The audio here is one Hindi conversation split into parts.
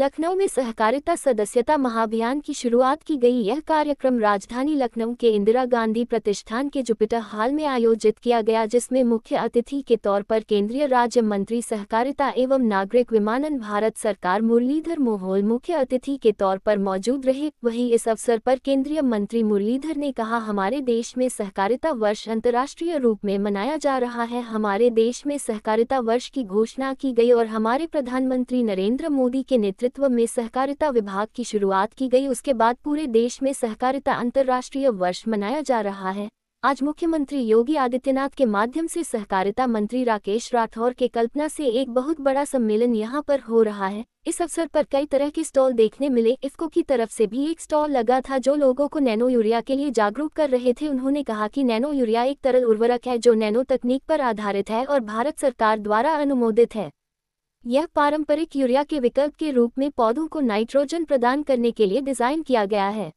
लखनऊ में सहकारिता सदस्यता महाअभियान की शुरुआत की गई। यह कार्यक्रम राजधानी लखनऊ के इंदिरा गांधी प्रतिष्ठान के जुपिटर हॉल में आयोजित किया गया, जिसमें मुख्य अतिथि के तौर पर केंद्रीय राज्य मंत्री सहकारिता एवं नागरिक विमानन भारत सरकार मुरलीधर मोहोल मुख्य अतिथि के तौर पर मौजूद रहे। वहीं इस अवसर पर केंद्रीय मंत्री मुरलीधर ने कहा, हमारे देश में सहकारिता वर्ष अंतर्राष्ट्रीय रूप में मनाया जा रहा है। हमारे देश में सहकारिता वर्ष की घोषणा की गई और हमारे प्रधानमंत्री नरेंद्र मोदी के नेतृत्व में सहकारिता विभाग की शुरुआत की गई। उसके बाद पूरे देश में सहकारिता अंतर्राष्ट्रीय वर्ष मनाया जा रहा है। आज मुख्यमंत्री योगी आदित्यनाथ के माध्यम से सहकारिता मंत्री राकेश राठौर के कल्पना से एक बहुत बड़ा सम्मेलन यहां पर हो रहा है। इस अवसर पर कई तरह के स्टॉल देखने मिले। इफ्को की तरफ से भी एक स्टॉल लगा था जो लोगों को नैनो यूरिया के लिए जागरूक कर रहे थे। उन्होंने कहा कि नैनो यूरिया एक तरल उर्वरक है जो नैनो तकनीक पर आधारित है और भारत सरकार द्वारा अनुमोदित है। यह पारंपरिक यूरिया के विकल्प के रूप में पौधों को नाइट्रोजन प्रदान करने के लिए डिजाइन किया गया है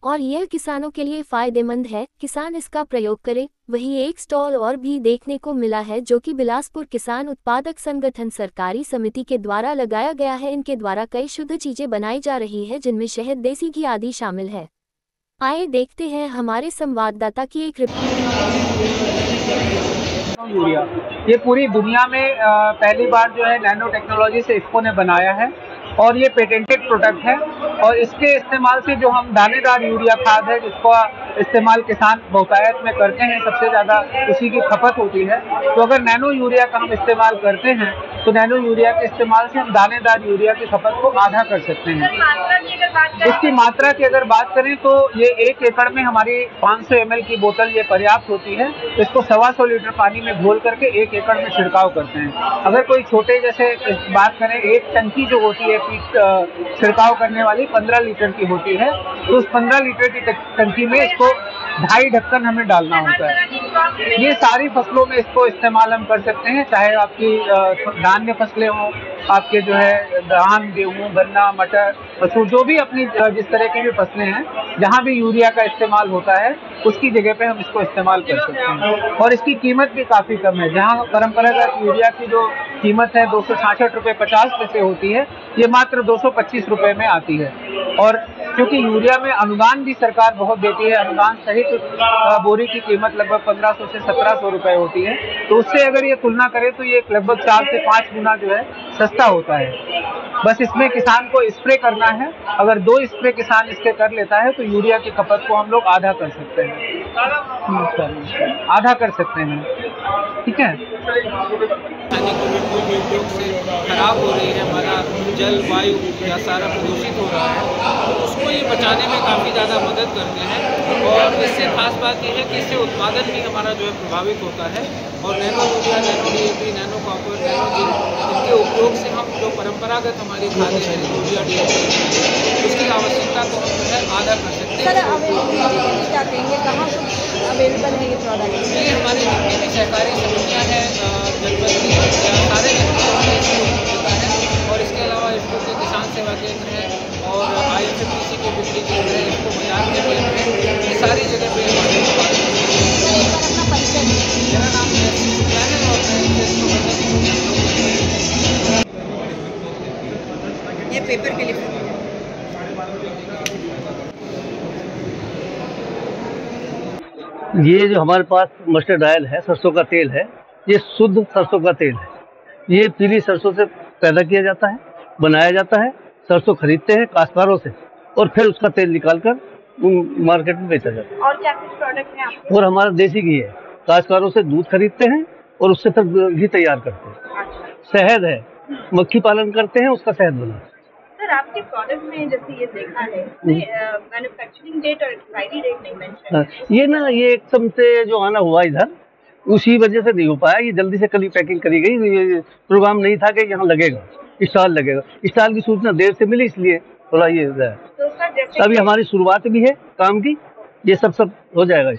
और यह किसानों के लिए फायदेमंद है। किसान इसका प्रयोग करें। वहीं एक स्टॉल और भी देखने को मिला है जो कि बिलासपुर किसान उत्पादक संगठन सरकारी समिति के द्वारा लगाया गया है। इनके द्वारा कई शुद्ध चीजें बनाई जा रही है जिनमें शहद, देसी घी आदि शामिल है। आइए देखते हैं हमारे संवाददाता की एक यूरिया ये पूरी दुनिया में पहली बार जो है नैनो टेक्नोलॉजी से इफ्को ने बनाया है और ये पेटेंटेड प्रोडक्ट है। और इसके इस्तेमाल से जो हम दानेदार यूरिया खाद है जिसका इस्तेमाल किसान बहुतायत में करते हैं, सबसे ज़्यादा उसी की खपत होती है। तो अगर नैनो यूरिया का हम इस्तेमाल करते हैं तो नैनो यूरिया के इस्तेमाल से हम दानेदार यूरिया की खपत को आधा कर सकते हैं। इसकी मात्रा की अगर बात करें तो ये 1 एकड़ में हमारी 500 ml की बोतल ये पर्याप्त होती है। इसको 125 लीटर पानी में घोल करके 1 एकड़ में छिड़काव करते हैं। अगर कोई छोटे जैसे बात करें, एक टंकी जो होती है छिड़काव करने वाली 15 लीटर की होती है, तो उस 15 लीटर की टंकी में इसको 2.5 ढक्कन हमें डालना होता है। ये सारी फसलों में इसको इस्तेमाल हम कर सकते हैं, चाहे आपकी धान्य फसलें हों, आपके जो है धान, गेहूँ, गन्ना, मटर, मसूर, जो भी अपनी जिस तरह की भी फसलें हैं, जहाँ भी यूरिया का इस्तेमाल होता है उसकी जगह पे हम इसको इस्तेमाल कर सकते हैं। और इसकी कीमत भी काफ़ी कम है। जहाँ परंपरागत यूरिया की जो कीमत है 266 रुपये 50 पैसे होती है, ये मात्र 225 रुपये में आती है। और क्योंकि यूरिया में अनुदान भी सरकार बहुत देती है, अनुदान सहित बोरी की कीमत लगभग 1500 से 1700 रुपये होती है, तो उससे अगर ये तुलना करें तो ये लगभग 4 से 5 गुना जो है सस्ता होता है। बस इसमें किसान को स्प्रे करना है। अगर 2 स्प्रे किसान इसके कर लेता है तो यूरिया की खपत को हम लोग आधा कर सकते हैं, आधा कर सकते हैं। ठीक है। उपयोग से खराब हो रही है, हमारा जल, वायु या सारा प्रदूषित हो रहा है, तो उसको ये बचाने में काफ़ी ज़्यादा मदद करते हैं। और इससे खास बात यह है कि इससे उत्पादन भी हमारा जो है प्रभावित होता है। और nano urea, nano DAP, nano copper, nano zinc, इनके उपयोग से हम जो परंपरागत हमारी खादें हैं, यूरिया, डीएपी, उसकी आवश्यकता को हम जो है आधा कर सकते हैं। सर, अवेलेबिलिटी क्या कहेंगे, कहाँ अवेलेबल है ये प्रोडक्ट? ये हमारी जितनी भी सहकारी समितियाँ हैं जनपद की, सारे जनपदों में इसको होता है। और इसके अलावा इसको के किसान सेवा केंद्र है और IFFPC के बिक्री केंद्र है, इसको बाजार के केंद्र है, ये सारी जगह पे हमारे मेरा नाम शुक्ला है और ये पेपर के लिए ये जो हमारे पास मस्टर्ड ऑयल है, सरसों का तेल है, ये शुद्ध सरसों का तेल है। ये पीली सरसों से पैदा किया जाता है, बनाया जाता है। सरसों खरीदते हैं काश्तकारों से और फिर उसका तेल निकालकर मार्केट में बेचा जाता है। और क्या कुछ प्रोडक्ट हैं? और हमारा देसी घी है, काश्तकारों से दूध खरीदते हैं और उससे फिर घी तैयार करते हैं। शहद है, मक्खी पालन करते हैं, उसका शहद बनाते हैं। सर, आपके प्रोडक्ट में जैसे ये देखा है, मैन्युफैक्चरिंग डेट और एक्सपायरी डेट नहीं मेंशन है। ये ना, ये एकदम से जो आना हुआ इधर, उसी वजह से नहीं हो पाया। ये जल्दी से कल ही पैकिंग करी गई। ये प्रोग्राम नहीं था कि यहाँ लगेगा, स्टॉल लगेगा। स्टॉल की सूचना देर से मिली, इसलिए थोड़ा ये है। तो सर, अभी हमारी शुरुआत भी है काम की, ये सब हो जाएगा।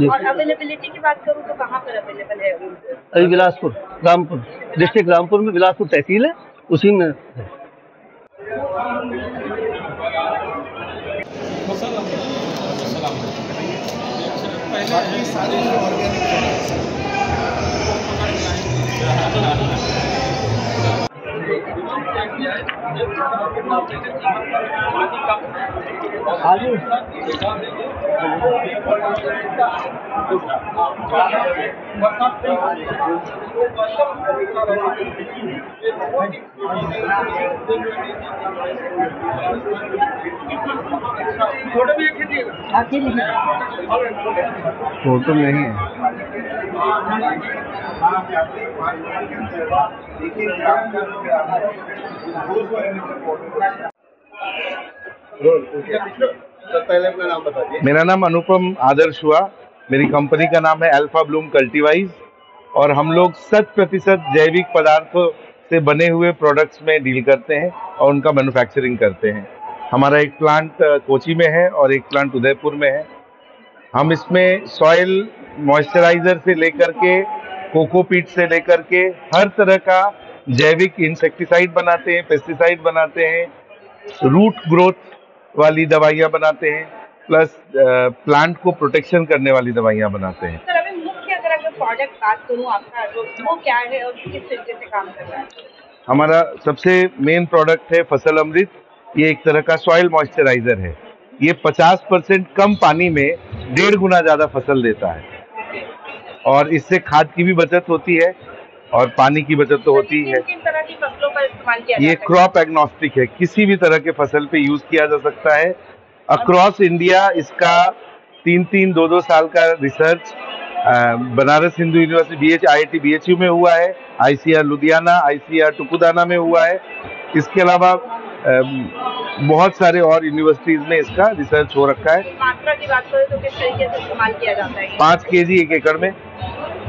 और अवेलेबिलिटी की बात करूँ तो कहाँ पर अवेलेबल है? अभी बिलासपुर, रामपुर डिस्ट्रिक्ट, रामपुर में बिलासपुर तहसील है, उसी में है। बाकी सारे ऑर्गेनिक फोटो नहीं है। मेरा नाम अनुपम आदर्श हुआ। मेरी कंपनी का नाम है अल्फा ब्लूम कल्टीवाइज और हम लोग 100% जैविक पदार्थों से बने हुए प्रोडक्ट्स में डील करते हैं और उनका मैन्युफैक्चरिंग करते हैं। हमारा एक प्लांट कोची में है और एक प्लांट उदयपुर में है। हम इसमें सॉइल मॉइस्चराइजर से लेकर के कोकोपीट से लेकर के हर तरह का जैविक इंसेक्टिसाइड बनाते हैं, पेस्टिसाइड बनाते हैं, रूट ग्रोथ वाली दवाइयाँ बनाते हैं, प्लस प्लांट को प्रोटेक्शन करने वाली दवाइयाँ बनाते हैं। सर अभी मुख्य अगर प्रोडक्ट बात करूँ आपका तो वो क्या है और किस तरीके से काम कर रहा है? हमारा सबसे मेन प्रोडक्ट है फसल अमृत। ये एक तरह का सॉइल मॉइस्चराइजर है। ये 50% कम पानी में 1.5 गुना ज्यादा फसल देता है और इससे खाद की भी बचत होती है और पानी की बचत तो होती है। किन तरह की फसलों पर इस्तेमाल किया ये जाता है? क्रॉप एग्नोस्टिक है, किसी भी तरह के फसल पे यूज किया जा सकता है। अक्रॉस इंडिया इसका 3-3, 2-2 साल का research Banaras Hindu university IIT BHU में हुआ है, ICR लुधियाना, ICR टुकुदाना में हुआ है। इसके अलावा बहुत सारे और यूनिवर्सिटीज में इसका रिसर्च हो रखा है। मात्रा की बात करें तो किस तरीके से इस्तेमाल किया जाता है? 5 kg 1 एकड़ में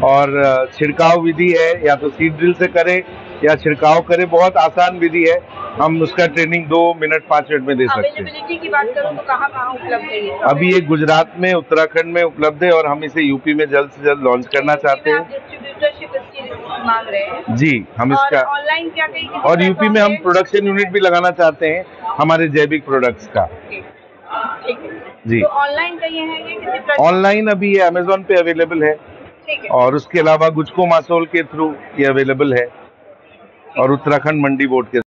और छिड़काव विधि है, या तो सीड ड्रिल से करें या छिड़काव करें। बहुत आसान विधि है, हम उसका ट्रेनिंग 2 मिनट 5 मिनट में दे सकते हैं। अवेलेबिलिटी की बात करूं तो कहाँ उपलब्ध है ये? अभी ये गुजरात में, उत्तराखंड में उपलब्ध है और हम इसे यूपी में जल्द से जल्द लॉन्च करना चाहते हैं। डिस्ट्रीब्यूटरशिप इसकी मांग रहे हैं जी, हम इसका ऑनलाइन क्या कहीं और यूपी में हम प्रोडक्शन यूनिट भी लगाना चाहते हैं हमारे जैविक प्रोडक्ट्स का। ठीक है जी, तो ऑनलाइन कहीं है ये किसी ऑनलाइन अभी ये अमेजोन पे अवेलेबल है ठीक है और उसके अलावा गुजको मासोल के थ्रू ये अवेलेबल है और उत्तराखंड मंडी बोर्ड के